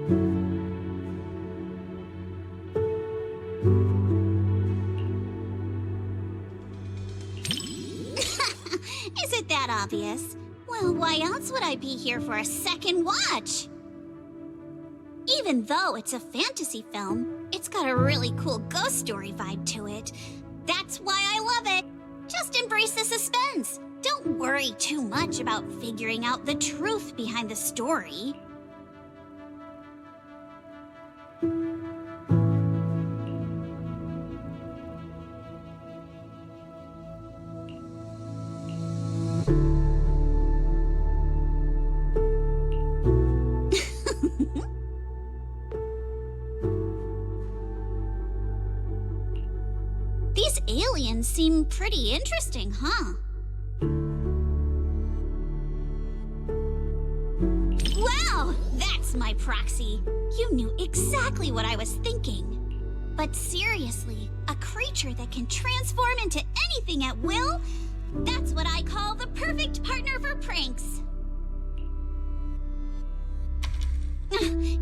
Is it that obvious? Well, why else would I be here for a second watch? Even though it's a fantasy film, it's got a really cool ghost story vibe to it. That's why I love it. Just embrace the suspense. Don't worry too much about figuring out the truth behind the story. These aliens seem pretty interesting, huh? Wow, that's my proxy. You knew exactly what I was thinking. But seriously, a creature that can transform into anything at will? That's what I call the perfect partner for pranks.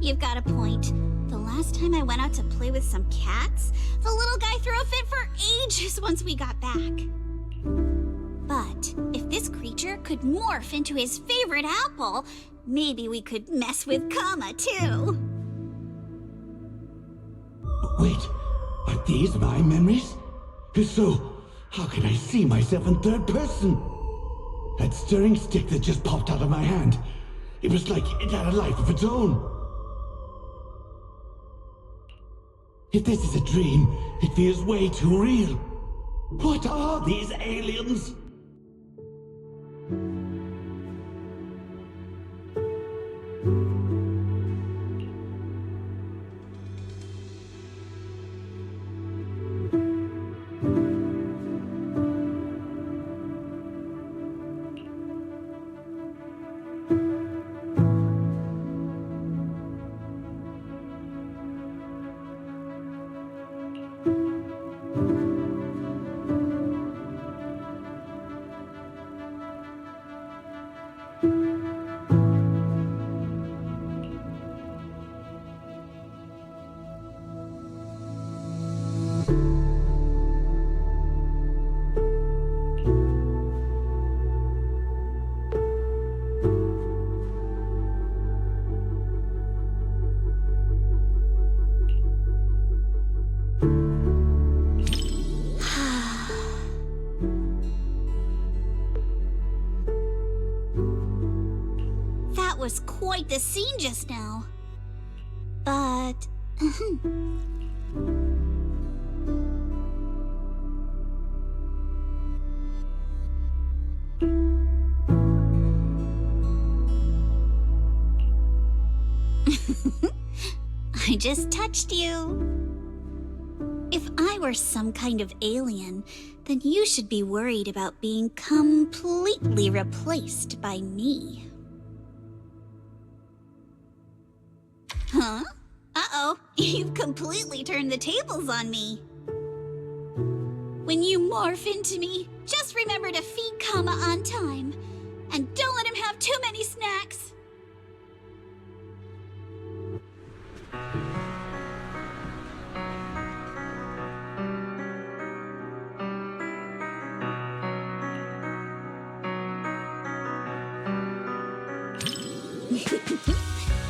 You've got a point. The last time I went out to play with some cats, the little guy threw a fit for ages once we got back. But if this creature could morph into his favorite apple, maybe we could mess with Kama too. Wait, are these my memories? If so, how can I see myself in third person? That stirring stick that just popped out of my hand, it was like it had a life of its own. If this is a dream, it feels way too real. What are these aliens? Was quite the scene just now. But... I just touched you. If I were some kind of alien, then you should be worried about being completely replaced by me. Huh? Uh-oh, you've completely turned the tables on me. When you morph into me, just remember to feed Kama on time. And don't let him have too many snacks.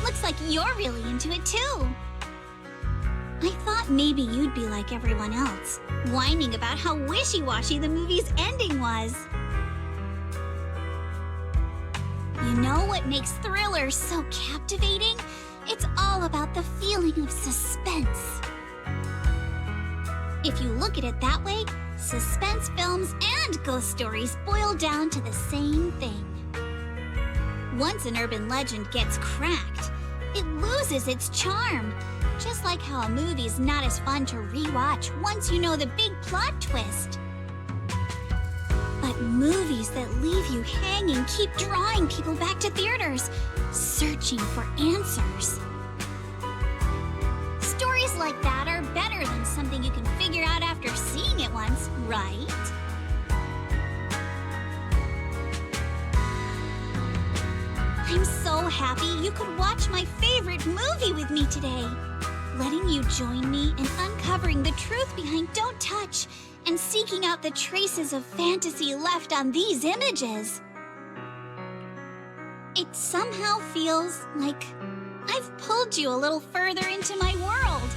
Looks like you're really into it too. I thought maybe you'd be like everyone else, whining about how wishy-washy the movie's ending was. You know what makes thrillers so captivating? It's all about the feeling of suspense. If you look at it that way, suspense films and ghost stories boil down to the same thing. Once an urban legend gets cracked, it loses its charm. Just like how a movie's not as fun to rewatch once you know the big plot twist. But movies that leave you hanging keep drawing people back to theaters, searching for answers. Stories like that are better than something you can figure out after seeing it once, right? I'm so happy you could watch my favorite movie with me me today, letting you join me in uncovering the truth behind Don't Touch and seeking out the traces of fantasy left on these images. It somehow feels like I've pulled you a little further into my world.